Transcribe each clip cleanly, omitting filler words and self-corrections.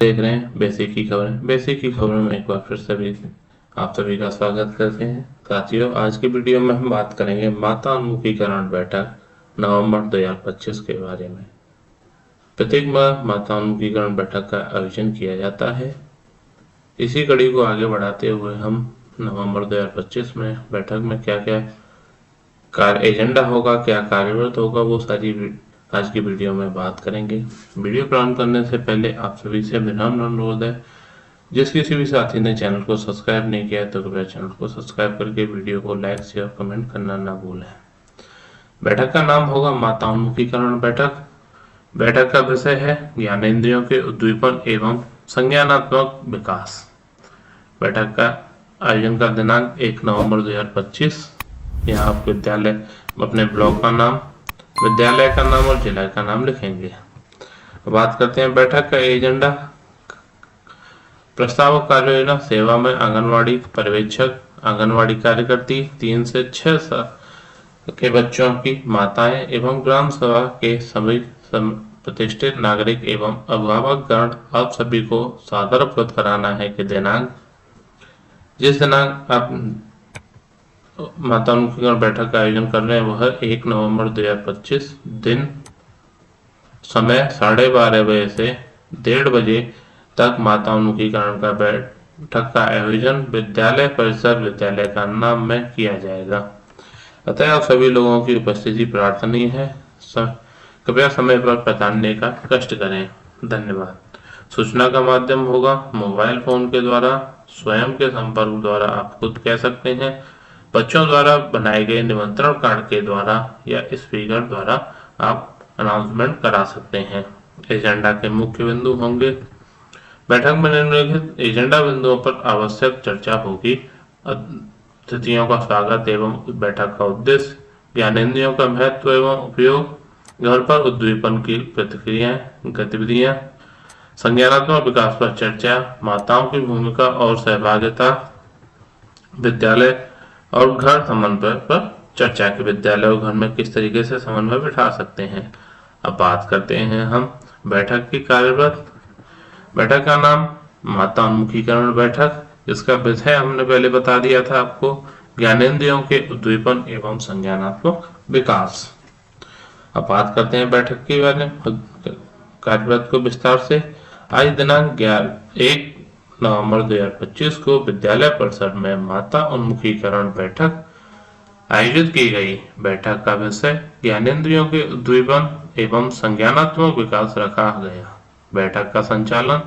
देख रहे हैं बेसिक की खबरें। बेसिक की खबरों में एक बार फिर सभी आप सभी का स्वागत करते हैं। साथियों, आज की वीडियो में हम बात करेंगे माता उन्मुखीकरण बैठक नवंबर 2025 के बारे में। प्रत्येक माह माता उन्मुखीकरण बैठक का आयोजन किया जाता है। इसी कड़ी को आगे बढ़ाते हुए हम नवंबर 2025 में बैठक में क्या क्या कार्य एजेंडा होगा, क्या कार्यरत होगा, वो सारी आज की वीडियो में बात करेंगे। वीडियो प्रारंभ करने से पहले आप सभी से विनम्र अनुरोध है, जिस किसी भी साथी ने चैनल को सब्सक्राइब नहीं किया है तो कृपया चैनल को सब्सक्राइब करके वीडियो को लाइक शेयर कमेंट करना ना भूलें। बैठक का नाम होगा माता उन्मुखीकरण बैठक। बैठक का विषय है ज्ञानेंद्रियों के उद्दीपन एवं संज्ञानात्मक विकास। बैठक का आयोजन का दिनांक 1 नवंबर 2025। यहाँ आप विद्यालय अपने ब्लॉक का नाम, विद्यालय का नाम और जिला का नाम लिखेंगे। बात करते हैं बैठक का एजेंडा। प्रस्तावक कार्य योजना सेवा में आंगनवाड़ी पर्यवेक्षक, आंगनवाड़ी कार्यकर्ती, 3 से 6 साल के बच्चों की माताएं एवं ग्राम सभा के सभी प्रतिष्ठित नागरिक एवं अभिभावक गण आप सभी को सादर अवगत कराना है कि दिनांक जिस दिनांक आप माता उन्मुखीकरण बैठक का आयोजन कर रहे हैं वह 1 नवंबर 2025 दिन समय 12:30 बजे से 1:30 बजे तक माता उन्मुखीकरण का बैठक का आयोजन विद्यालय परिसर विद्यालय का नाम में किया जाएगा। अतः आप सभी लोगों की उपस्थिति प्रार्थनीय है। कृपया समय पर पहुंचने का कष्ट करें। धन्यवाद। सूचना का माध्यम होगा मोबाइल फोन के द्वारा, स्वयं के संपर्क द्वारा आप खुद कह सकते हैं, बच्चों द्वारा बनाए गए निमंत्रण कार्ड के द्वारा या स्पीकर द्वारा आप अनाउंसमेंट करा सकते हैं। एजेंडा के मुख्य बिंदु होंगे। बैठक में निम्नलिखित एजेंडा बिंदुओं पर आवश्यक चर्चा होगी। अतिथियों का स्वागत एवं बैठक का उद्देश्य, ज्ञानेंद्रियों का महत्व एवं उपयोग, घर पर उद्दीपन की प्रतिक्रियाएं गतिविधियां, संज्ञानात्मक विकास पर चर्चा, माताओं की भूमिका और सहभागिता, विद्यालय और घर समन्वय पर चर्चा कि विद्यालय और घर में किस तरीके से समन्वय बिठा सकते हैं। अब बात करते हैं हम बैठक की कार्यरत। बैठक का नाम माता उन्मुखीकरण बैठक, इसका विषय हमने पहले बता दिया था आपको, ज्ञानेंद्रियों के उद्दीपन एवं संज्ञानात्मक विकास। अब बात करते हैं बैठक के बारे में कार्यरत को विस्तार से। आज दिनांक 1 नवंबर 2025 को विद्यालय परिसर में माता उन्मुखीकरण बैठक आयोजित की गई। बैठक का विषय ज्ञानेंद्रियों के उद्दीपन एवं संज्ञानात्मक विकास रखा गया। बैठक का संचालन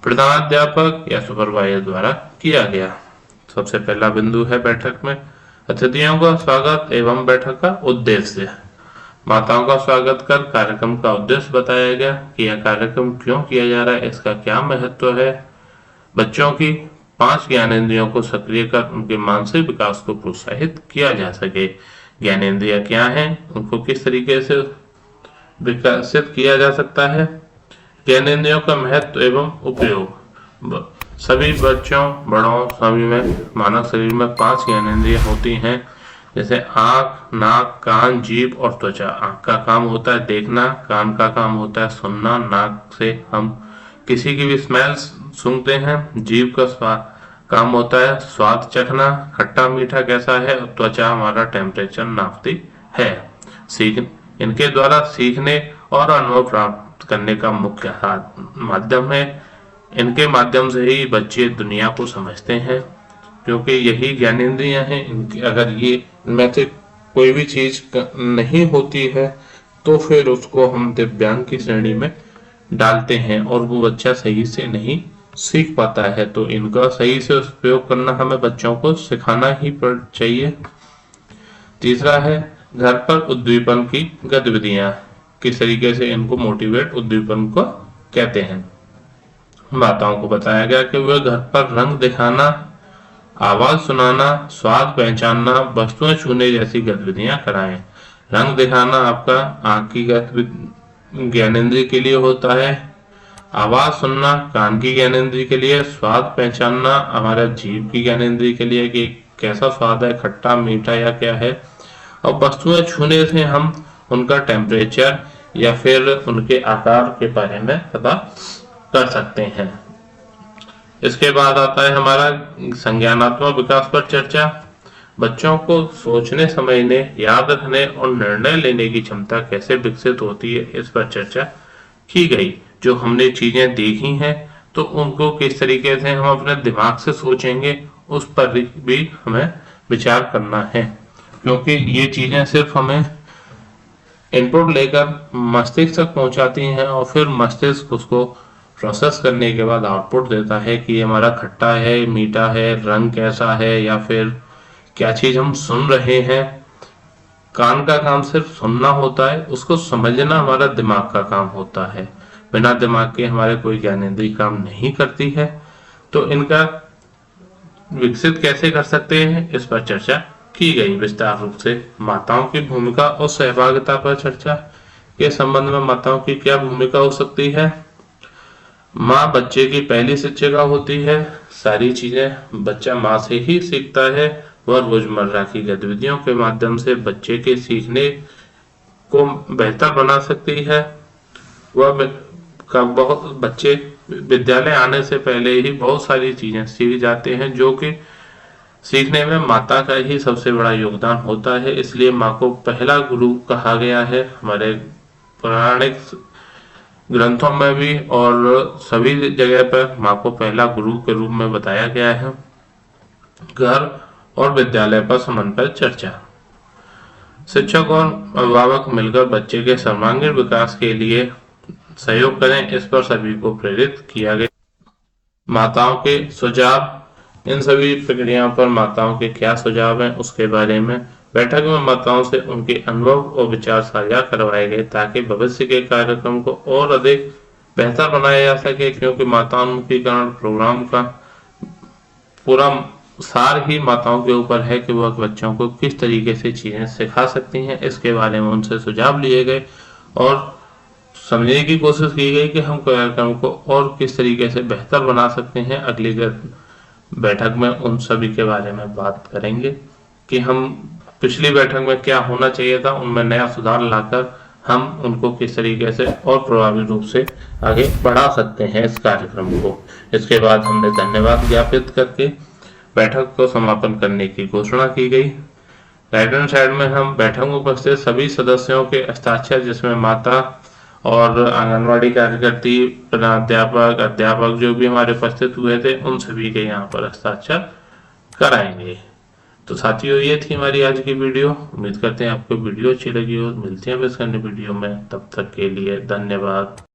प्रधानाध्यापक या सुपरवाइजर द्वारा किया गया। सबसे पहला बिंदु है बैठक में अतिथियों का स्वागत एवं बैठक का उद्देश्य। माताओं का स्वागत कर कार्यक्रम का उद्देश्य बताया गया कि यह कार्यक्रम क्यों किया जा रहा है, इसका क्या महत्व है। बच्चों की 5 ज्ञानेंद्रियों को सक्रिय कर उनके मानसिक विकास को प्रोत्साहित किया जा सके। ज्ञानेंद्रियां क्या हैं, उनको किस तरीके से विकसित किया जा सकता है। ज्ञानेंद्रियों का महत्व एवं उपयोग। सभी बच्चों बड़ों सभी में मानव शरीर में 5 ज्ञानेंद्रियां होती हैं, जैसे आँख, नाक, कान, जीभ और त्वचा। आँख का काम होता है देखना, कान का काम होता है सुनना, नाक से हम किसी की भी स्मेल सूंघते हैं, जीभ का काम होता है स्वाद चखना, खट्टा मीठा कैसा है, और त्वचा हमारा टेम्परेचर नापती है। इनके द्वारा सीखने और अनुभव प्राप्त करने का मुख्य माध्यम है। इनके माध्यम से ही बच्चे दुनिया को समझते हैं, क्योंकि यही ज्ञानेंद्रियां हैं। अगर ये इनमें से कोई भी चीज नहीं होती है तो फिर उसको हम दिव्यांग की श्रेणी में डालते हैं और वो बच्चा सही से नहीं सीख पाता है। तो इनका सही से उपयोग करना हमें बच्चों को सिखाना ही चाहिए। तीसरा है घर पर उद्दीपन की गतिविधियां, किस तरीके से इनको मोटिवेट उद्दीपन को कहते हैं। माताओं को बताया गया कि वह घर पर रंग दिखाना, आवाज सुनाना, स्वाद पहचानना, वस्तुएं छूने जैसी गतिविधियां कराएं। रंग दिखाना आपका आंख की ज्ञानेंद्रिय के लिए होता है, आवाज सुनना कान की ज्ञानेंद्रिय के लिए, स्वाद पहचानना हमारा जीभ की ज्ञानेंद्रिय के लिए कि कैसा स्वाद है, खट्टा मीठा या क्या है, और वस्तुएं छूने से हम उनका टेम्परेचर या फिर उनके आकार के बारे में पता कर सकते हैं। इसके बाद आता है हमारा संज्ञानात्मक विकास पर चर्चा। बच्चों को सोचने, समझने, याद रखने और निर्णय लेने की क्षमता कैसे विकसित होती है, इस पर चर्चा की गई। जो हमने चीजें देखी हैं तो उनको किस तरीके से हम अपने दिमाग से सोचेंगे, उस पर भी हमें विचार करना है, क्योंकि ये चीजें सिर्फ हमें इनपुट लेकर मस्तिष्क तक पहुंचाती हैं और फिर मस्तिष्क उसको प्रोसेस करने के बाद आउटपुट देता है कि ये हमारा खट्टा है, मीठा है, रंग कैसा है, या फिर क्या चीज हम सुन रहे हैं। कान का काम सिर्फ सुनना होता है, उसको समझना हमारा दिमाग का काम होता है। बिना दिमाग के हमारे कोई ज्ञानेंद्रिय काम नहीं करती है। तो इनका विकसित कैसे कर सकते हैं, इस पर चर्चा की गई विस्तार रूप से। माताओं की भूमिका और सहभागिता पर चर्चा के संबंध में माताओं की क्या भूमिका हो सकती है। माँ बच्चे की पहली शिक्षिका होती है। सारी चीजें बच्चा माँ से ही सीखता है। वह रोजमर्रा की गतिविधियों के माध्यम से बच्चे के सीखने को बेहतर बना सकती है। वह बहुत बच्चे विद्यालय आने से पहले ही बहुत सारी चीजें सीख जाते हैं, जो कि सीखने में माता का ही सबसे बड़ा योगदान होता है। इसलिए माँ को पहला गुरु कहा गया है हमारे पौराणिक ग्रंथों में भी, और सभी जगह पर माँ को पहला गुरु के रूप में बताया गया है। घर और विद्यालय पर संबंध पर चर्चा। शिक्षक और अभिभावक मिलकर बच्चे के सर्वांगीण विकास के लिए सहयोग करें, इस पर सभी को प्रेरित किया गया। माताओं के सुझाव। इन सभी प्रक्रियाओं पर माताओं के क्या सुझाव हैं, उसके बारे में बैठक में माताओं से उनके अनुभव और विचार साझा करवाए गए, ताकि भविष्य के कार्यक्रम को और अधिक बेहतर बनाया जा सके। क्योंकि माताओन्मुखीकरण प्रोग्राम का पूरा सार ही माताओं के ऊपर है कि वह बच्चों को किस तरीके से चीजें सिखा सकती हैं। इसके बारे में उनसे सुझाव लिए गए और समझने की कोशिश की गई कि हम कार्यक्रम को और किस तरीके से बेहतर बना सकते हैं। अगली बैठक में उन सभी के बारे में बात करेंगे कि हम पिछली बैठक में क्या होना चाहिए था, उनमें नया सुधार लाकर हम उनको किस तरीके से और प्रभावी रूप से आगे बढ़ा सकते हैं इस कार्यक्रम को। इसके बाद हमने धन्यवाद ज्ञापित करके बैठक को समापन करने की घोषणा की गई। राइट हैंड साइड में हम बैठक में उपस्थित सभी सदस्यों के हस्ताक्षर, जिसमें माता और आंगनवाड़ी कार्यकर्ती, प्राध्यापक, अध्यापक जो भी हमारे उपस्थित हुए थे, उन सभी के यहाँ पर हस्ताक्षर कराएंगे। तो साथियों, ये थी हमारी आज की वीडियो। उम्मीद करते हैं आपको वीडियो अच्छी लगी हो। मिलते हैं इस अन्य वीडियो में, तब तक के लिए धन्यवाद।